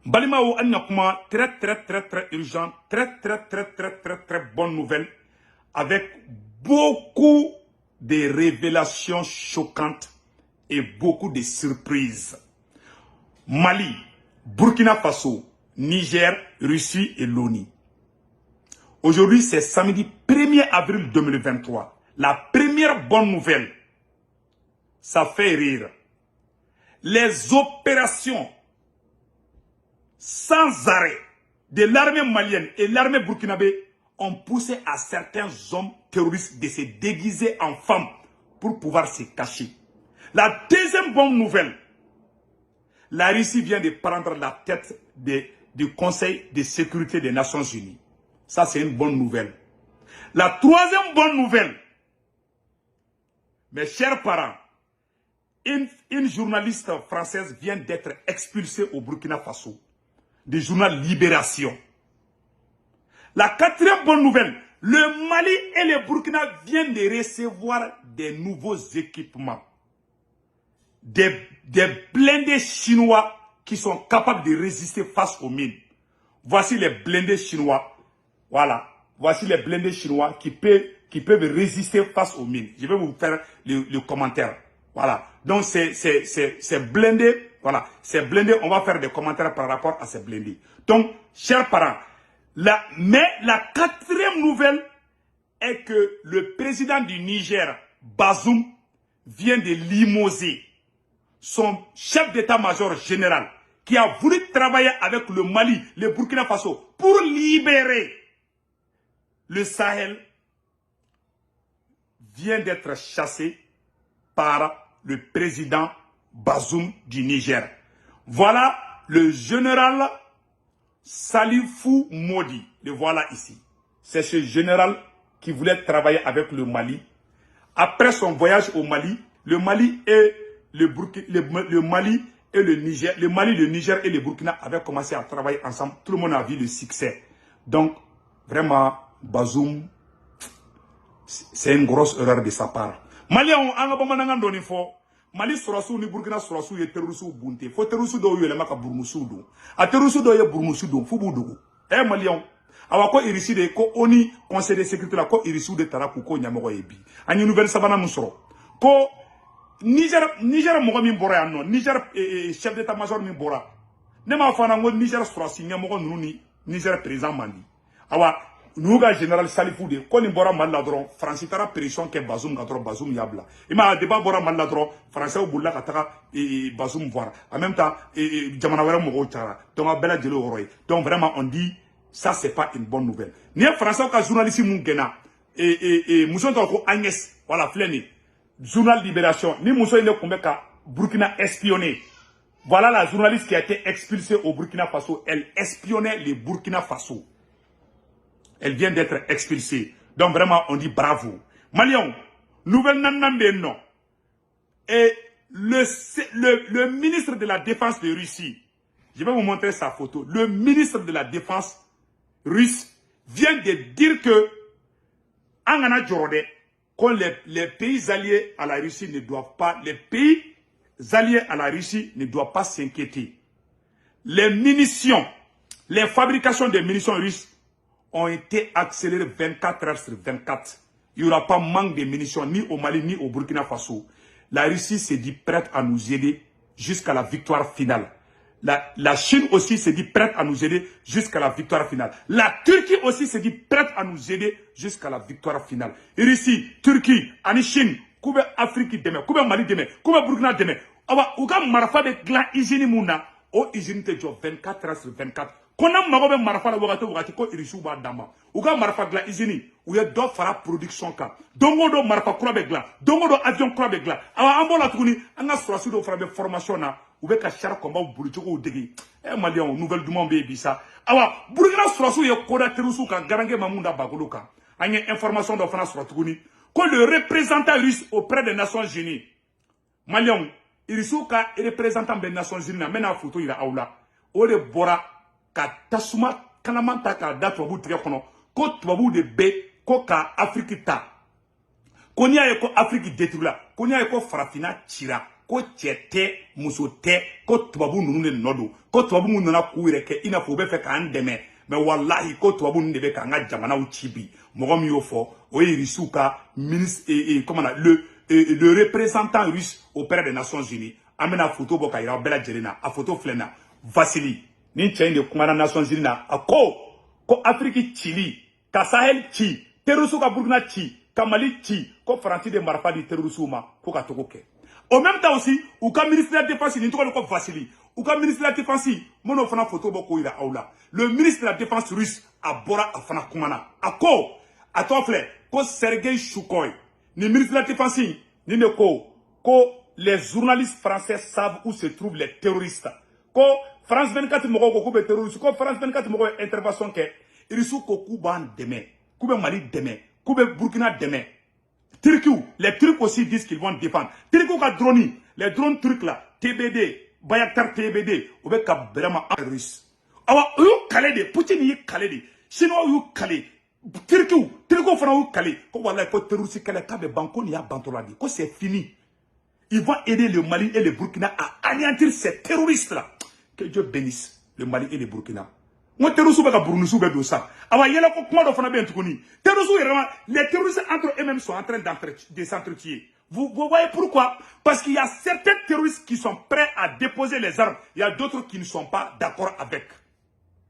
Balimao Annakuma, très urgent, très bonne nouvelle, avec beaucoup de révélations choquantes et beaucoup de surprises. Mali, Burkina Faso, Niger, Russie et l'ONU. Aujourd'hui, c'est samedi 1er avril 2023. La première bonne nouvelle, ça fait rire. Les opérations sans arrêt de l'armée malienne et l'armée burkinabé ont poussé à certains hommes terroristes de se déguiser en femmes pour pouvoir se cacher. La deuxième bonne nouvelle, la Russie vient de prendre la tête du Conseil de sécurité des Nations Unies. Ça, c'est une bonne nouvelle. La troisième bonne nouvelle, mes chers parents, une journaliste française vient d'être expulsée au Burkina Faso du journal Libération. La quatrième bonne nouvelle, le Mali et le Burkina viennent de recevoir des nouveaux équipements. Des blindés chinois qui sont capables de résister face aux mines. Voici les blindés chinois. Voilà. Voici les blindés chinois qui peuvent résister face aux mines. Je vais vous faire le commentaire. Voilà. Donc, c'est blindé. Voilà. C'est blindé. On va faire des commentaires par rapport à ces blindés. Donc, chers parents, mais la quatrième nouvelle est que le président du Niger, Bazoum, vient de limoger son chef d'état-major général qui a voulu travailler avec le Mali, le Burkina Faso, pour libérer le Sahel, vient d'être chassé par le président Bazoum du Niger. Voilà le général Salifou Modi. Le voilà ici. C'est ce général qui voulait travailler avec le Mali. Après son voyage au Mali, le Mali et le Mali et le Niger, le Mali, le Niger et le Burkina avaient commencé à travailler ensemble. Tout le monde a vu le succès. Donc, vraiment, Bazoum, c'est une grosse erreur de sa part. Mali, on a donné fort. Mali surasu ni Burkina surasu ye terroristes bunte. Faut terroristes do yo le maka burmusu do. A terroristes do ye burmusu do fubu do. Eh Malion. Awa ko irisi de ko oni conseil de sécurité la ko irisi de taraku ko nyamogo yebi. Ani nouvelle savana musoro. Ko Niger mogo min bora ya no. Niger chef d'état-major min bora. Ne ma fana ngo Niger surasi nyamogo nuni Niger président mandi. Awa Nouga général Salifou de quand il bora mal la dron français tara pression que Bazoum gadro Bazoum yabla il m'a débat bora mal la dron français au boula katara et Bazoum voir en même temps jamana wera mogo tara donc a bela djelo roy donc vraiment on dit ça c'est pas une bonne nouvelle ni français ka journaliste mun gena muso ko Agnès voilà fleni journal Libération ni muso ile kumbeka Burkina espionné. Voilà la journaliste qui a été expulsée au Burkina Faso, elle espionnait le Burkina Faso. Elle vient d'être expulsée. Donc vraiment, on dit bravo. Malion, nouvelle nanande non. Et le ministre de la Défense de Russie, je vais vous montrer sa photo. Le ministre de la Défense russe vient de dire que Angana Djorode, quand les pays alliés à la Russie ne doivent pas, les pays alliés à la Russie ne doivent pas s'inquiéter. Les munitions, les fabrications de munitions russes ont été accélérés 24 heures sur 24. Il n'y aura pas manque de munitions ni au Mali ni au Burkina Faso. La Russie s'est dit prête à nous aider jusqu'à la victoire finale. La Chine aussi s'est dit prête à nous aider jusqu'à la victoire finale. La Turquie aussi s'est dit prête à nous aider jusqu'à la victoire finale. Russie, Turquie, Ani Chine, Koube Afrique demain, Koube Mali demain, Koube Burkina demain. Awa, Ouga Marafa de glan Izini Mouna, O Izini te jo 24 heures sur 24. Kona magobe marafa la wagati ko irisu ba dama uga marafa gla izini uye do fara production ka dongo do marafa kura be gla dongo do avion kura be gla awa ambola tukuni anga surasi do fara be formation na ube ka char combat bulu choko degi malion nouvelle du monde be bisa awa burkina surasu ye koda terusu ka garange mamunda bagolo ka anya information do fara sura tukuni ko le représentant russe auprès des Nations Unies malion irisu ka représentant des Nations Unies na mena photo ira aula o de bora ka tasuma kanamanta ka da tubabu tigɛ kɔnɔ ko tubabu de bɛ ko ka Afrique ta ko n'i y'a ye ko Afrique détruit la ko n'i y'a ye ko farafina cira ko cɛ tɛ muso tɛ ko tubabu ninnu de nɔ don ko tubabu minnu nana k'u yɛrɛ kɛ i n'a fɔ u bɛ fɛ k'an dɛmɛ mais wallahi ko tubabu ninnu de bɛ k'an ka jamanaw ci bi mɔgɔ min y'o fɔ o ye russe ka ministre comment le représentant russe auprès des Nations Unies an bɛna photo bɔ ka yira aw bɛɛ lajɛlen na a photo filɛ na Vasili ni cɛ in de kumana Nations Unies na a ko Afrique cili ka Sahel ci terroriste ka Burkina ci ka Mali ci ko Faransi de marifa di terroriste ma ko ka togo kɛ au même temps aussi u ka ministre de la défense ni tɔgɔ de ko Vasili u ka ministre de la défense mono fana photo bɔ ko yira aw la le ministre de la défense russe a bɔra a fana kumana a tɔ filɛ ko Sergei Choukoy ni ministre de la défense ni ne ko les journalistes français savent où se trouvent les terroristes ko France 24 mɔgɔw ko k'u bɛ terroriste ko France 24 mɔgɔw ye intervention kɛ Irisu ko k'u b'an dɛmɛ k'u bɛ Mali dɛmɛ k'u bɛ Burkina dɛmɛ Turquie les Turcs aussi disent qu'ils vont défendre Turquie ka drone les drones turcs là TBD Bayaktar TBD u bɛ ka vraiment russe awa u y'u kale de Poutine y'i kale de Chinois y'u kale Turquie fana y'u kale ko wallahi ko terroriste kɛlɛ k'a bɛ ban ko nin y'a bantɔla de ko c'est fini ils vont aider le Mali et le Burkina à anéantir ces terroristes là que Dieu bénisse le Mali et le Burkina. Moi, terroristes bɛ ka Burundisiw bɛ don sa. Awa yɛlɛ ko kuma dɔ fana bɛ yen tuguni. Terroristes yɛrɛ les terroristes entre eux-mêmes sont en train de s'entretuer. Vous voyez pourquoi? Parce qu'il y a certains terroristes qui sont prêts à déposer les armes. Il y a d'autres qui ne sont pas d'accord avec.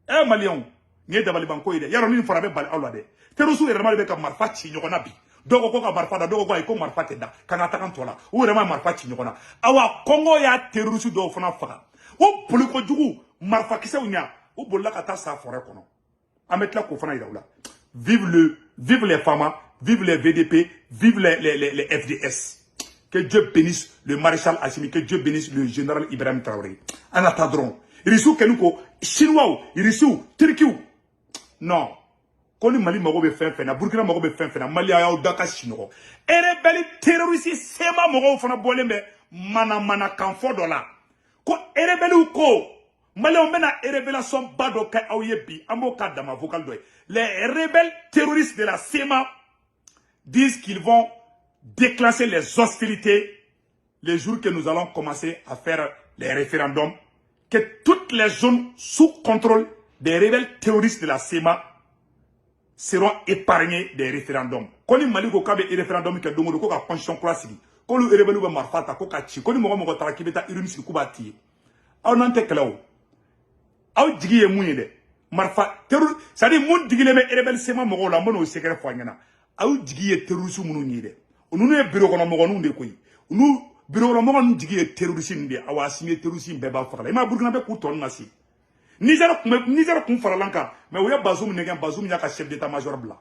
Eh Maliens, ni dabali banko ide. Yaro ni fara bɛ bali aw la dɛ. Terroristes yɛrɛ bɛ ka marifa ci ɲɔgɔn na bi. Dɔw ko ka marifa da, dɔw ko ayi ko marifa tɛ da. Kana taga tɔ la. U yɛrɛ ma marifa ci ɲɔgɔn na. Awa Congo y'a terroristes dɔw fana faga. O boliko jugu marifa kisɛw ɲa. O bolila ka taa sa forêt kɔnɔ. An bɛ tila k'o fana yira u la. Vive les FAMA, vive les VDP, vive les FDS. Que Dieu bénisse le maréchal Assimi, que Dieu bénisse le général Ibrahim Traoré. En attendant, Irisu Kenuko, Chinois, Irisu, Turquie. Non. Quand le Mali mago be fɛn Burkina mago be fɛn Mali y'aw da ka Chinois. Rebelle terroriste sema mago fana bɔlen bɛ mana kan fɔ dɔ la. Ko rebelle ko Maliens mena révélation ba dɔ kɛ aw ye bi an b'o ka dama vocal dɔ ye. Les rebelles terroristes de la SEMA disent qu'ils vont déclencher les hostilités les jours que nous allons commencer à faire les référendums, que toutes les zones sous contrôle des rebelles terroristes de la SEMA seront épargnées des référendums. Quand les Mali ko kabe référendum ke dongo ko ka constitution kura sigi, ko lu rebelle ba marfata ko ka ci, ko ni mogo tara kibeta irum sigi ko ba ti. Aw nan te kelaw. Aw jigi ye mun ye de. Marfa terror, c'est-à-dire mun jigi le be rebelle SEMA mogo la mono secret fo nyana. Aw jigi ye terroriste munu ni de. Onu ne bureau kono mogo nu de koyi. Nu bureau kono mogo nu jigi ye terroriste ndi awa asime terroriste be ba fakala. Ima Burkina be ku ton nasi. Niger kun faralanka mais où y a Bazoum negen Bazoum y'a ka chef d'état-major blanc.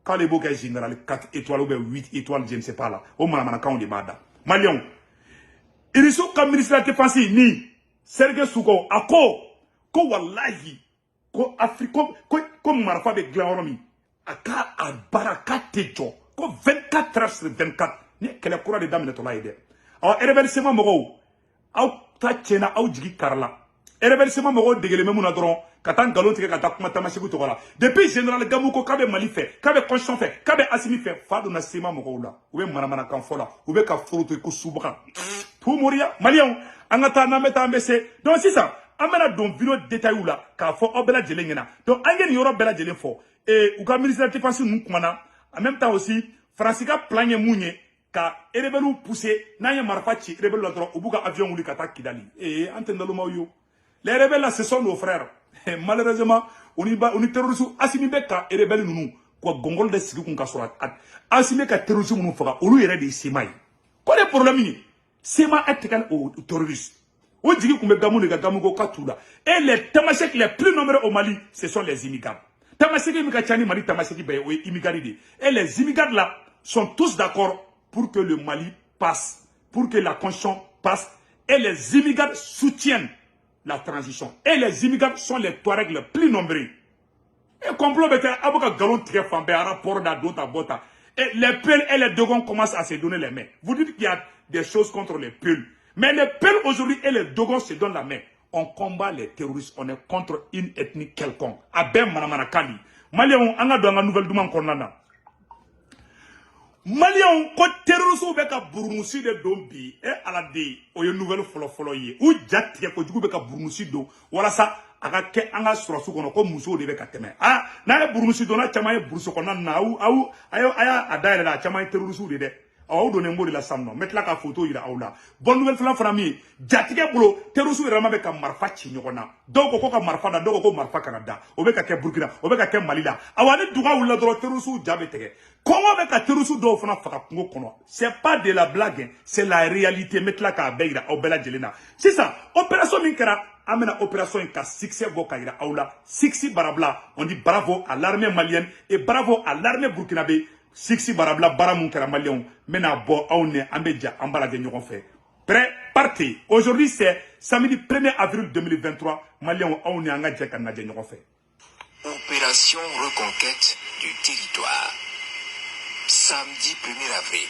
Quand les beaux gars général 4 étoiles ou 8 étoiles je ne sais pas là. Au manamana quand on demande. Maliens. Ils sont comme ministre de la défense ni Sergei Souko ako ko wallahi ko Afrique ko marfa be glawromi aka baraka tejo ko 24 heures sur 24 ni kele kura de damne to la ide. Aw rebelle sema mogo aw ta chena aw jigi karla. Rebelle sema mogo degele memuna dron katan galon tige kata kuma tamasiku to kola depuis général Gamouko kabe Mali fait kabe constitution fait kabe Assimi fait fado na sema mogo la ube manamana kan fola ube ka foroto ko subaka tout moria Maliens angata na meta mbese donc c'est ça amena don vidéo détail ou la ka fo obela jelengena donc angeni yoro bela jelen fo et ou ka ministre de la défense nous kumana en même temps aussi Francika planye mounye ka rebelle pousser na ya marfachi rebelle la dron ubuka avion wuli kata Kidali et antendalo mayo. Les rebelles là, ce sont nos frères. Et malheureusement, on y terroriste. Assimi beka et rebelles nous. Quoi, gongol de sigu kun kasora. Assimi ka terroriste nous fera. On lui des semai. Quoi le problème? Sema est égal aux terroristes. On dit qu'on me gamou les gamugo katula. Et les tamashek les plus nombreux au Mali, ce sont les immigrants. Tamashek immigrants Mali, tamashek immigrants. Et les immigrants là sont tous d'accord pour que le Mali passe, pour que la constitution passe. Et les immigrants soutiennent la transition. Et les immigrants sont les Touaregs les plus nombreux. Et complot bête avocat galon très fambé à rapport d'Adota Bota. Et les Peuls et les Dogons commencent à se donner les mains. Vous dites qu'il y a des choses contre les Peuls. Mais les Peuls aujourd'hui et les Dogons se donnent la main. On combat les terroristes. On est contre une ethnie quelconque. Abem Manamana Kali. Maliens, on a dans la nouvelle demande qu'on a. Maliens ko terroristes be ka Burunusi de don bi e ala de o ye nouvelle folo ye u jatige ko jugu be ka Burunusi don wala sa aga ke anga surasu kono ko muso de be ka teme na ye Burunusi don na chama ye buruso kono na aya adaire la chama ye terroristes de aw donné mbo de la samno metla ka photo ira awla bonne nouvelle flan mi jatige bolo terroristes de be ka marfa ci nyogona donc ko ka marfa da donc ko marfa kanada o be ka ke Burkina o be ka ke Mali la awani duga wula dro terroristes jabe tege comment be ka terroristes do fana faka kungo kono c'est pas de la blague c'est la réalité metla ka beira au bela jelena c'est ça opération min kera amena opération ka succès go ka ira awla succès barabla on dit bravo à l'armée malienne et bravo à l'armée burkinabé Sixi barabla baramun kera malien mena bo aune ambeja ambala de ñogon fait. Prêt, parti. Aujourd'hui c'est samedi 1er avril 2023 malien aune anga jeka na de ñogon fait. Opération reconquête du territoire. Samedi 1er avril.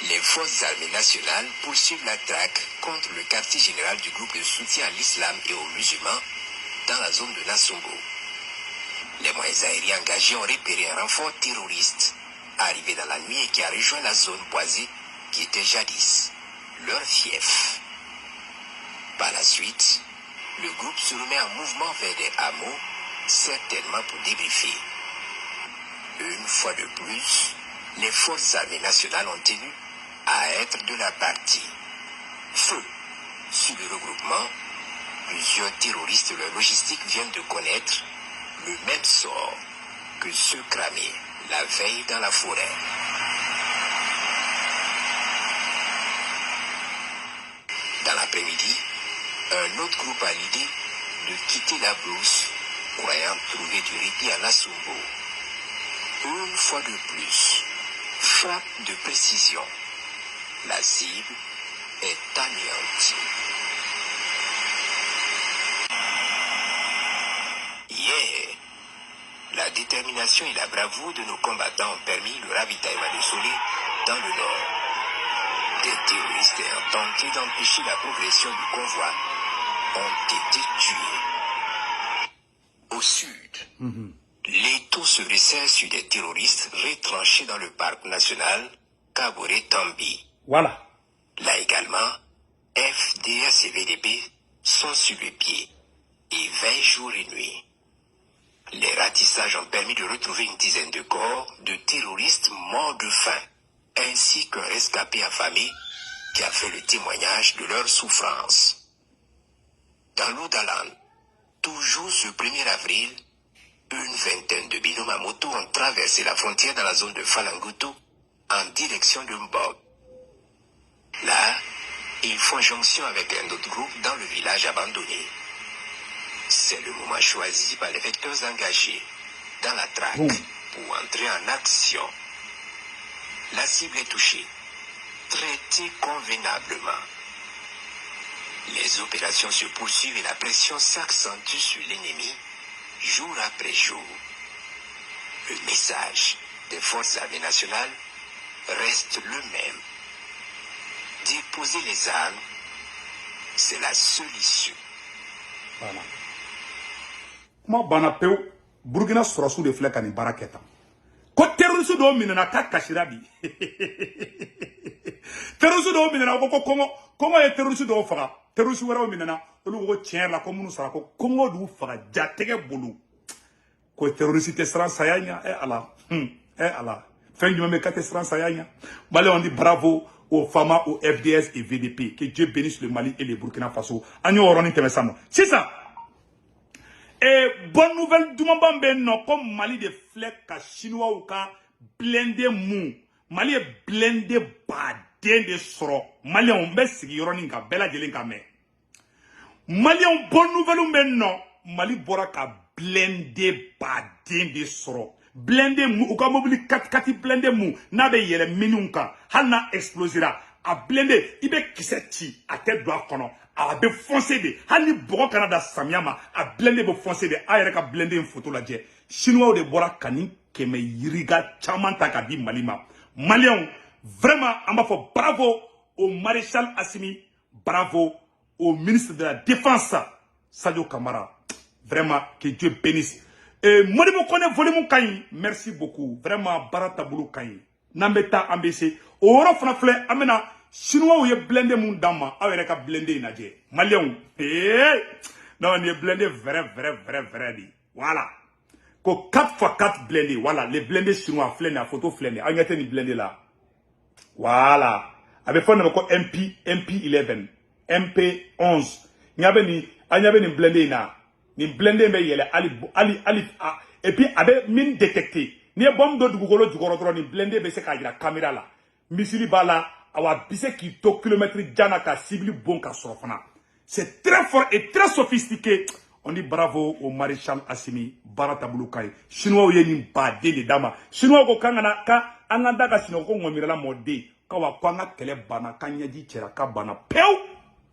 Les forces armées nationales poursuivent la traque contre le quartier général du groupe de soutien à l'islam et aux musulmans dans la zone de Nassongo. Les moyens aériens engagés ont repéré un renfort terroriste arrivé dans la nuit et qui a rejoint la zone boisée qui était jadis leur fief. Par la suite, le groupe se remet en mouvement vers des hameaux, certainement pour débriefer. Une fois de plus, les forces armées nationales ont tenu à être de la partie. Feu sur le regroupement, plusieurs terroristes et leur logistique viennent de connaître le même sort que ceux cramés la veille dans la forêt. Dans l'après-midi, un autre groupe a l'idée de quitter la brousse, croyant trouver du répit à Nassongo. Une fois de plus, frappe de précision. La cible est anéantie. La détermination et la bravoure de nos combattants ont permis le ravitaillement de Solé dans le nord. Des terroristes ayant tenté d'empêcher la progression du convoi ont été tués. Au sud, les taux se resserrent sur des terroristes retranchés dans le parc national Kaboré-Tambi. Voilà. Là également, FDS et VDP sont sur le pied et veillent jour et nuit. Les ratissages ont permis de retrouver une dizaine de corps de terroristes morts de faim, ainsi qu'un rescapé affamé qui a fait le témoignage de leur souffrance. Dans l'Oudalan, toujours ce 1er avril, une vingtaine de binômes à moto ont traversé la frontière dans la zone de Falanguto en direction de Mbog. Là, ils font jonction avec un autre groupe dans le village abandonné. C'est le moment choisi par les vecteurs engagés dans la traque pour entrer en action. La cible est touchée, traitée convenablement. Les opérations se poursuivent et la pression s'accentue sur l'ennemi jour après jour. Le message des forces armées nationales reste le même. Déposer les armes, c'est la seule issue. Voilà. Kuma bana pew Burkina surasu de fleka ni baraketa ko terroriste do minana ka kashira bi terroriste do minana ko Congo ye terroriste do faga terroriste wara minana olu ko tien la ko munu sara ko Congo du faga jatege bulu ko terroriste te sran sayanya ala fin du même ka te sran sayanya balé on dit bravo aux femmes, aux FDS et VDP, que Dieu bénisse le Mali et le Burkina Faso. C'est ça. Et bonne nouvelle, du moment ben comme Mali de flèche, chinois ou ka blindé mou. Mali est blindé badin de soro. Mali on bet sigironinga bella jelinga me. Mali on bonne nouvelle ben Mali bora ka blindé badin de soro. Blindé mou ou ka mobili kati blindé mou na be yele minunka halna explosera a blindé ibe kiseti a tête doit kono a be foncé de hani bogo Canada samyama a blindé be foncé de a yere ka blindé une photo la je chinois de bora kani keme yiriga chamanta ka di malima malien vraiment on va faire bravo au maréchal Assimi, bravo au ministre de la défense Sadio Kamara, vraiment que Dieu bénisse. Et moi, je connais volume Kayi. Merci beaucoup. Vraiment, Barata Boulou Kayi. Nambeta ambese. Oro fana flé amena chinois ou ye blende moun dama awere ka blende inaje. Malien. Non, on est blindé vrai dit. Voilà. Ko 4x4 blindé. Voilà, les blindés chinois flène la photo flène. On y a ni blindé là. Voilà. Avec fond MP11, MP11. Il y avait ni blindé là. Ni blindé mais il ali et puis avec mine détecté. Ni bombe de Google du goro ni blindé mais c'est la caméra là. Misili bala awa bise qui to kilomètre jana ka cibli bon ka sorofana. C'est très fort et très sophistiqué. On dit bravo au maréchal Assimi Baratabouloukaï. Chinois ou ni bade les dames. Chinois ko kangana ka ananda ka chinois ko ngomira la mode. Kawa kwanga kele bana kanya di cheraka bana pew.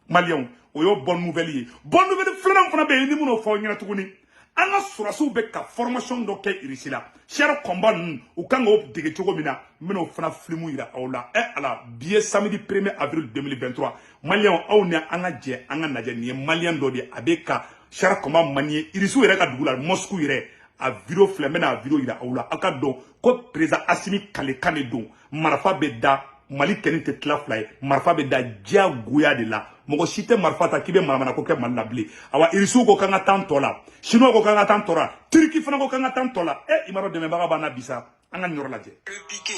Malien, oyo bonne nouvelle. Bonne nouvelle flanam fana be ni muno fo nyina tukuni. Anga surasu be ka formation do ke irisila. Cher combat ou kanga op dege chogo mina mino fana flimu ira awla ala biye samedi 1er avril 2023 malien awne anga je anga naje ni malien do di abeka cher combat manie irisu ira ka dugula Moscou ire a video flemme na video ira awla aka do ko président Assimi kale kane do marfa be da Mali keni te tlaflay marfa be da dia goya de la moko site marfa ta kibe maramana ko ke manabli awa irisu ko kanga tantola chinois ko kanga tantora turki fana ko kanga tantola imaro de membaga bana bisa anga nyoro laje Le piqué.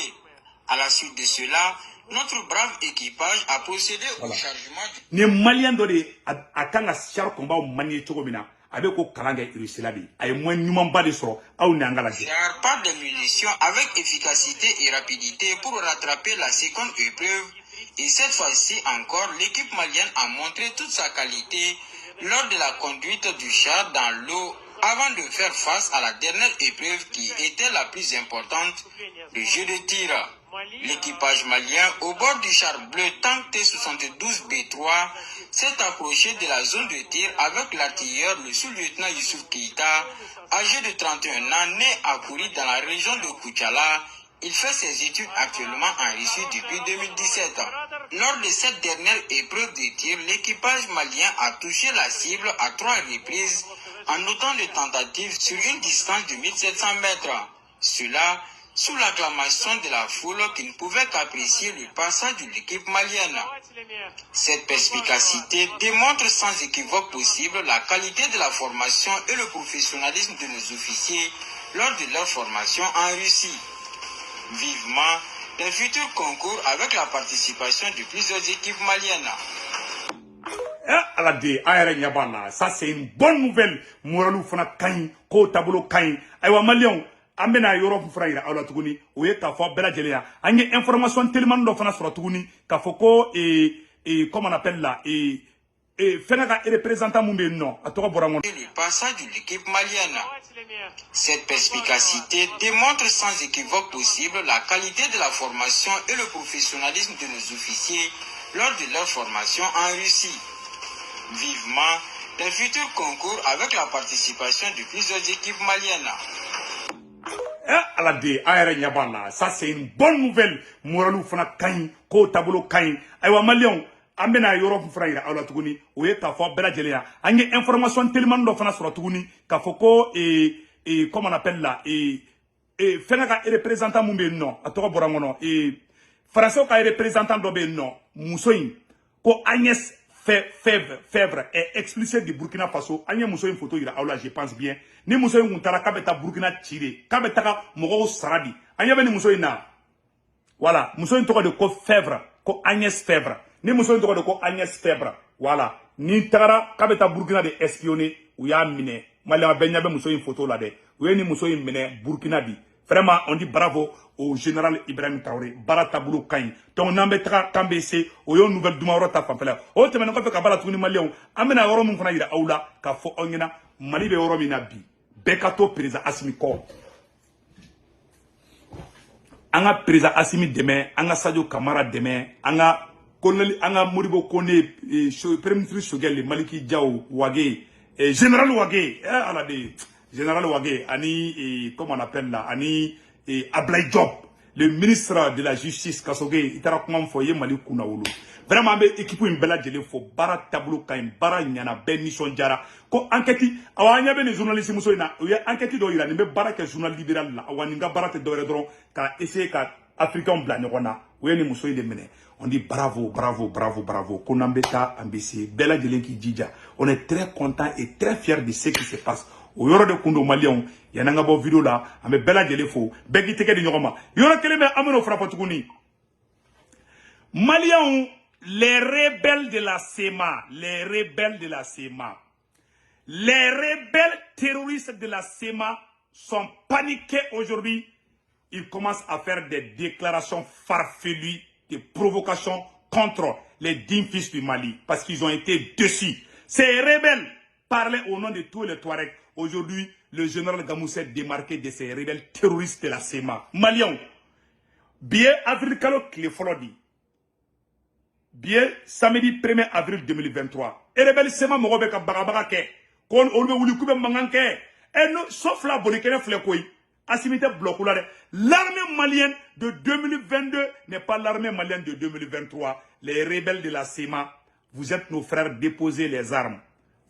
À la suite de cela, notre brave équipage a procédé au chargement ni malien do de akanga char combat o manie chogomina avec ko kalanga irisila bi ay mo nyuma ba de so aw ni anga laje pas de munitions avec efficacité et rapidité pour rattraper la seconde épreuve. Et cette fois-ci encore, l'équipe malienne a montré toute sa qualité lors de la conduite du char dans l'eau avant de faire face à la dernière épreuve qui était la plus importante, le jeu de tir. L'équipage malien au bord du char bleu tank T-72B3 s'est approché de la zone de tir avec l'artilleur, le sous-lieutenant Youssouf Keïta, âgé de 31 ans, né à Kouri dans la région de Koutchala. Il fait ses études actuellement en Russie depuis 2017. Lors de cette dernière épreuve de tir, l'équipage malien a touché la cible à 3 reprises en autant de tentatives sur une distance de 1700 mètres. Cela sous l'acclamation de la foule qui ne pouvait qu'apprécier le passage de l'équipe malienne. Cette perspicacité démontre sans équivoque possible la qualité de la formation et le professionnalisme de nos officiers lors de leur formation en Russie. Vivement les futurs concours avec la participation de plusieurs équipes maliennes. Ça c'est une bonne nouvelle. Moralou fana kain, ko tabolo kain. Aywa malion, amena Europe frère ala tuguni, oye ka fo bela jelea. Anye information tellement do fana sur tuguni, ka foko comment on appelle là Fenaka est représentant Mumbe non, à toi Boramon. Le passage de l'équipe malienne. Cette perspicacité démontre sans équivoque possible la qualité de la formation et le professionnalisme de nos officiers lors de leur formation en Russie. Vivement les futurs concours avec la participation de plusieurs équipes maliennes. Ça c'est une bonne nouvelle. Moralou fana kain, ko tabolo kain. Aywa malion. Amena Europe frère ala tuguni oye ka fo bela jelea anye information tellement do fana sur tuguni ka foko comment on appelle là fenaka représentant mumbe non atoko borangono français ka représentant do be non musoyin ko Agnès Fèvre est expulsée du Burkina Faso anye musoyin photo ira awla je pense bien ni musoyin untara kabeta Burkina tire kabeta mogo saradi anye be ni musoyin na voilà musoyin toko de ko Fèvre ko Agnès Fèvre ni muso ndo ko Agnès Fèvre voilà ni tara kabeta Burkina de espionner ou ya mine malama benya be muso une photo là de ou ni muso une mine Burkina bi vraiment on dit bravo au général Ibrahim Traoré Baratabulu Kain donc nambe tra kambese o yo nouvelle dumaro ta fapela o te men ko fe ka bala tuni malion amena yoro mun fana ira awla ka fo onyina mali be yoro mina bi bekato président Assimi ko anga président Assimi demain anga Sadio Camara demain anga Colonel anga Modibo Kone premier ministre Shogel Maliki Diaw Wage général Wage ala de général Wage ani comment on appelle là ani Ablaye Diop le ministre de la justice Kasoge itara kuma foye Mali kunawulu vraiment be équipe une belle jele fo bara tableau kain bara nyana ben mission jara ko enquête awanya be les journalistes muso ina o enquête do ira ni be bara ke journal libéral la awani nga bara te do redron ka essayer ka africain bla nyokona we ni muso de mene. On dit bravo, bravo, bravo, bravo. Konambeta ambisi, bella de qui djidja. On est très content et très fier de ce qui se passe. Au yoro de kundo malion, yananga bo vidéo là, ame bella de fo, begi teke de nyokoma. Yoro keleme ameno frapatukuni. Malion, les rebelles de la SEMA, les rebelles de la SEMA, les rebelles terroristes de la SEMA sont paniqués aujourd'hui. Ils commencent à faire des déclarations farfelues, des provocations contre les dignes fils du Mali, parce qu'ils ont été dessus. Ces rebelles parlaient au nom de tous les Touaregs. Aujourd'hui, le général Gamoussé est démarqué de ces rebelles terroristes de la SEMA. Maliens, bien avril le Flodi, bien samedi 1er avril 2023. Et rebelles SEMA Morobeka Barabake, qu'on olme Wulikoube Manganke, et nous, sauf la Bonikene Flekoui. L'armée malienne de 2022 n'est pas l'armée malienne de 2023. Les rebelles de la SEMA, vous êtes nos frères, déposez les armes.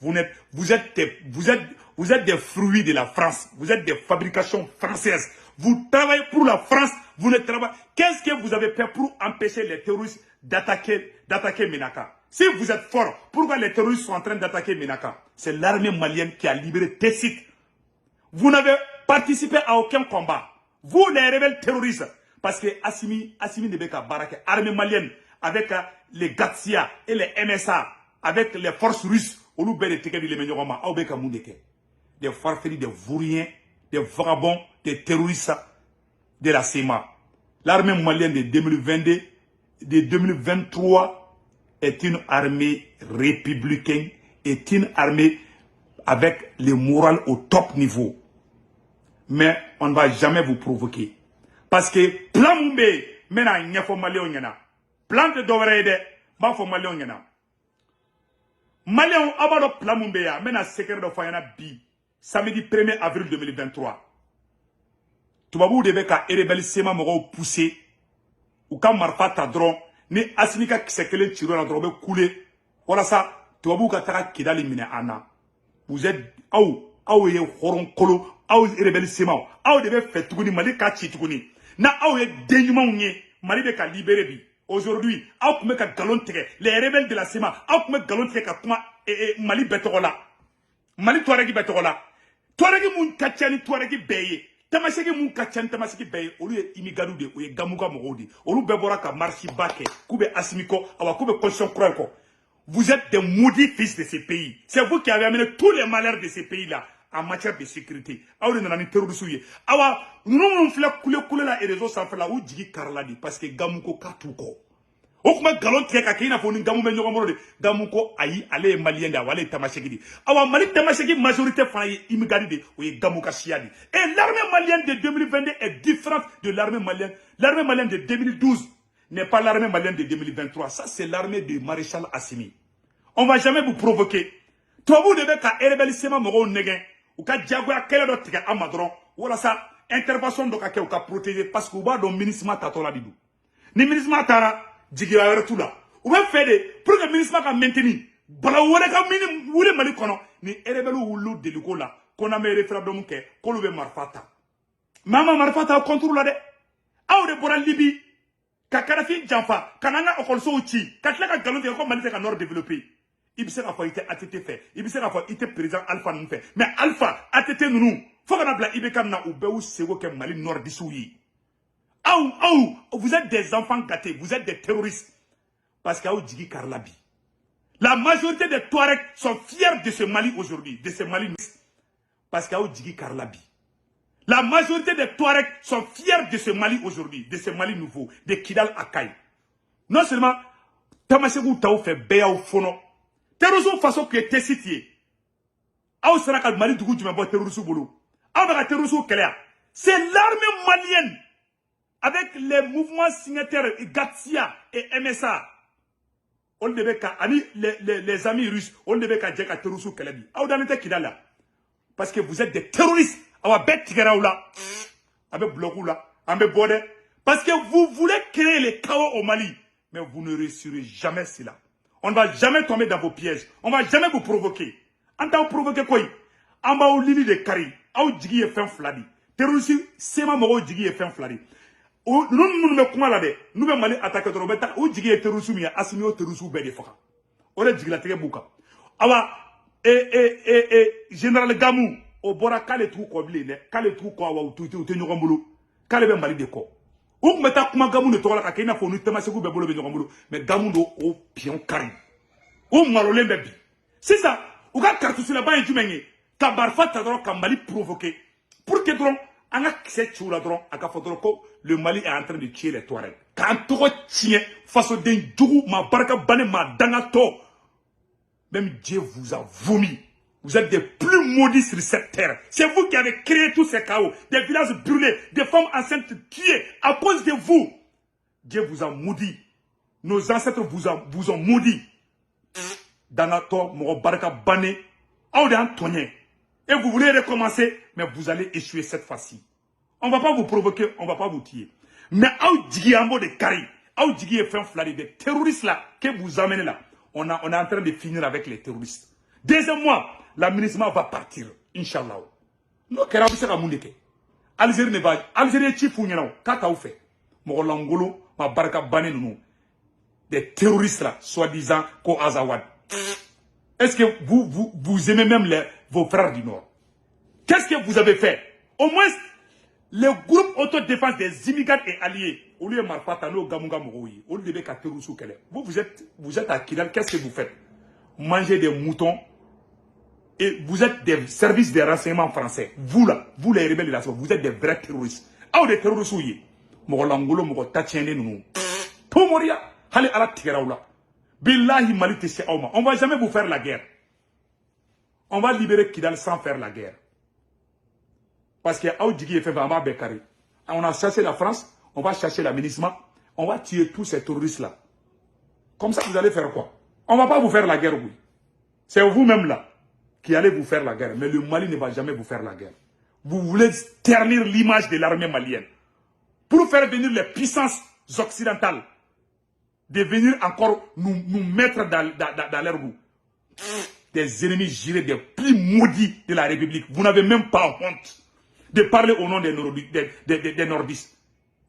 Vous êtes des fruits de la France. Vous êtes des fabrications françaises. Vous travaillez pour la France. Vous ne travaillez. Qu'est-ce que vous avez fait pour empêcher les terroristes d'attaquer Ménaka? Si vous êtes fort, pourquoi les terroristes sont en train d'attaquer Ménaka? C'est l'armée malienne qui a libéré Tessit. Vous n'avez participé à aucun combat. Vous, les rebelles terroristes, parce que Assimi Nebeka Barake, armée malienne, avec les Gatsia et les MSA, avec les forces russes, des farfelis, des vauriens, des vagabonds, des terroristes de la SEMA. L'armée malienne de 2022, de 2023 est une armée républicaine, est une armée avec le moral au top niveau. Mais on ne va jamais vous provoquer. Parce que plan mbe, mena nyafo Malion yana. Plan de Doverede, bafo Malion yana. Malion abado plan mbe ya, mena secret de Fayana bi. Samedi 1er avril 2023. Toubabou debe ka erebel sema moro poussé. Ou ka marfa tadron, ni asinika kisekele tiro na drobe coulé. Voilà ça, Toubabou ka taka kidali mine ana. Vous êtes, aou ye horon kolo, aou rebelle sema, aou debe fait tuguni, mali ka chi tuguni. Na aou ye denyuma unye, mali de ka libéré bi. Aujourd'hui, aou kume ka galon tege, les rebelles de la sema, aou kume galon tege ka kuma, mali betogola. Mali Touaregi betogola. Touaregi moun kachani Touaregi beye. Tamaseki moun kachani tamaseki beye. Olu ye imigadou de, ou ye gamuga mogodi. Olu bebora ka marchi bake, koube asimiko, awa koube conscience kroyko. Vous êtes des maudits fils de ces pays. C'est vous qui avez amené tous les malheurs de ces pays-là en matière de sécurité. Awa nana ni terroristes ye. Awa nous fla koule la et les autres sans faire ou djigi karladi parce que gamuko katuko. Okuma galon teka kina foni gamu be nyoko de gamuko ayi ale malien da wale tamasheki di. Awa mali tamasheki majorité fana imigadi de ou gamuka siadi. Et l'armée malienne de 2022 est différente de l'armée malienne. L'armée malienne de 2012 n'est pas l'armée malienne de 2023. Ça c'est l'armée de maréchal Assimi. On va jamais vous provoquer. Toi vous devez ka erebelissement moro negen ou ka diagoya kele do tika amadron. Voilà ça intervention do ka ke ou ka protéger parce que ou ba do ministre tatola didu. Ni ministre tara Djigira yore tout là. Ou bien fait de pour que le ministre ka maintenir. Bala wone ka mini wule mali kono ni erebelu wulu deliko la qu'on a mis référendum ke ko lu be marfata. Mama marfata contrôle la de. Aw de bora Libi ka Kadhafi janfa kananga okolso uchi katla ka galon ko mali ka nord développer. Ibise ka fa ite ATT fait. Ibise ka fa ite président Alpha nous fait. Mais Alpha ATT nous faut qu'on abla ibeka na ou be ou sego ke mali nord disouyi. Vous êtes des enfants gâtés, vous êtes des terroristes. Parce qu'il y a Djigi Karlabi. La majorité des Touaregs sont fiers de ce Mali aujourd'hui, de ce Mali. Parce qu'il y a Djigi Karlabi. La majorité des Touaregs sont fiers de ce Mali aujourd'hui, de ce Mali nouveau, de Kidal Akaï. Non seulement, Tamasegou Taou fait Béa ou Fono. Terrorisme façon que t'es cité. Aou sera que Mali Dougou du Mabo terrorisme boulot. Aou va terrorisme Kéléa. C'est l'armée malienne. Avec les mouvements signataires Gatsia et MSA, on devait les amis russes, on devait qu'à Djeka Terrousou Kelebi. Parce que vous êtes des terroristes. Avec Blokoula, avec Bode. Parce que vous voulez créer les chaos au Mali. Mais vous ne réussirez jamais cela. On ne va jamais tomber dans vos pièges. On ne va jamais vous provoquer. En tant que provoquer quoi? En bas au Lili de Kari, au Djigi et fin fladi. Terroristes, c'est ma moro Djigi et fin fladi. nous me kuma la de nous me mali attaquer doro beta o jigi e terusu mi asimi o terusu be de faka o le jigi la tege buka awa général Gamou o bora kale tu ko bile ne kale tu ko awa tu te nyogon bulu kale be mali de ko o meta kuma Gamou ne to la ka kina fo nu tema segu be bolo be nyogon bulu mais Gamou do o pion kari o malole be bi c'est ça o ka cartouche la ba en jumenye ka barfa ta doro ka mali provoquer pour que doro anga kise chula doro aka fo doro ko le Mali est en train de tuer les Touaregs. Quand tu retiens face au Djougou, ma baraka bane, ma dangato, même Dieu vous a vomi. Vous êtes des plus maudits sur cette terre. C'est vous qui avez créé tous ces chaos. Des villages brûlés, des femmes enceintes tuées à cause de vous. Dieu vous a maudit. Nos ancêtres vous ont maudit. Dangato, mon baraka bane, et vous voulez recommencer, mais vous allez échouer cette fois-ci. On ne va pas vous provoquer, on ne va pas vous tuer. Mais Aoudjigi Ambo de Kari, Aoudjigi est fait flâner des terroristes là, que vous amenez là. On est en train de finir avec les terroristes. Deuxième mois, l'aménagement va partir, Inch'Allah. Nous, qu'est-ce que vous avez Algérie ne va, Algérie est chiffre, qu'est-ce que vous faites Mogolangolo, ma baraka bané nous. Des terroristes là, soi-disant, ko Azawad. Est-ce que vous aimez même vos frères du Nord? Qu'est-ce que vous avez fait? Au moins, le groupe autodéfense des immigrants et alliés, au lieu de Marfatano, Gamunga Mouroui, au lieu de Katerusou Kele, vous êtes à Kidal, qu'est-ce que vous faites? Manger des moutons et vous êtes des services de renseignement français. Vous là, vous les rebelles de la vous êtes des vrais terroristes. Ah, des terroristes, oui. Mogolangolo, Mogotatiene, nous. Pour mourir, allez à la Tigaraoula. Billahi Mali Tessie Auma. On ne va jamais vous faire la guerre. On va libérer Kidal sans faire la guerre. Parce que on a chassé la France, on va chercher l'aménagement, on va tuer tous ces terroristes-là. Comme ça, vous allez faire quoi? On ne va pas vous faire la guerre, oui. C'est vous-même là qui allez vous faire la guerre. Mais le Mali ne va jamais vous faire la guerre. Vous voulez ternir l'image de l'armée malienne. Pour faire venir les puissances occidentales, de venir encore nous mettre dans leur goût. Des ennemis jurés, des plus maudits de la République. Vous n'avez même pas honte de parler au nom des nordistes.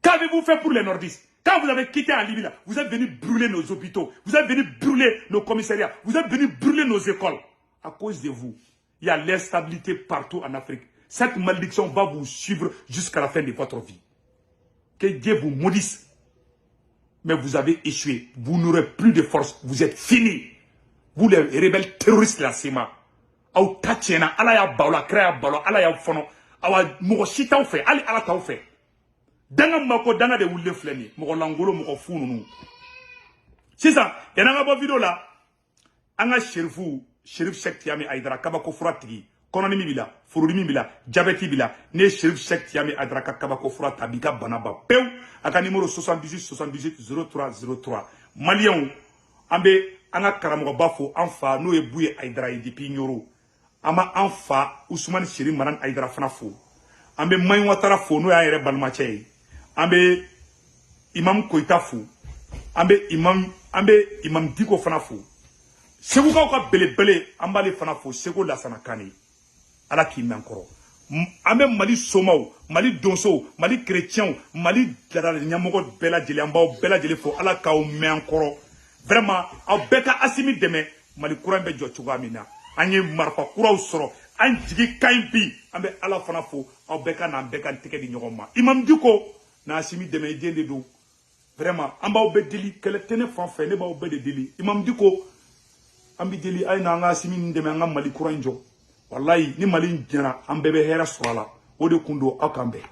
Qu'avez-vous fait pour les nordistes? Quand vous avez quitté en Libye, vous êtes venu brûler nos hôpitaux, vous êtes venu brûler nos commissariats, vous êtes venu brûler nos écoles. À cause de vous, il y a l'instabilité partout en Afrique. Cette malédiction va vous suivre jusqu'à la fin de votre vie. Que Dieu vous maudisse. Mais vous avez échoué. Vous n'aurez plus de force. Vous êtes finis. Vous les rebelles terroristes là, c'est ma. Aou tatiena, ala ya baola, créa baola, ala ya fono. Awa moko chita ou fait, ali ala ta ou fait. Danga mako danga de wulle fleni, moko langolo moko funu nou. C'est ça. Et dans la vidéo là, anga Chérif Cheikh Tiamé Aïdara kabako furatigi, kononimi bila, furudimi bila, diabeti bila, ne Chérif Cheikh Tiamé Aïdara kabako furat tabika banaba peu, aka numéro 78 78 03 03. Malien ambe anga karamogo bafo anfa no e bouye Aïdara depuis Nyoro. Ama anfa Ousmane Chérif Maran Aïdara fana fo. Ambe Maï Ouattara fo no ya yere balmache. Ambe Imam Koïta fo. Ambe Imam Diko fana fo. Segu ka bele ambale fana fo segu la sana kani ala ki menkoro ambe Mali somaw Mali donso Mali chrétien Mali dara nyamogo bela jeli ambaw bela jeli fo ala ka o menkoro vraiment aw beka asimi deme Mali kuran be jo chuga mina anye marfa kuraw soro an jigi kaimpi ambe ala fana fo aw beka na beka tike di nyogoma Imam Diko na asimi deme dende do vraiment ambaw be deli kele tene fanfe ne baw be de deli Imam Diko ambi deli ay na nga simi ndeme nga Mali kuranjo wallahi ni Mali njana ambebe hera swala ode kundo akambe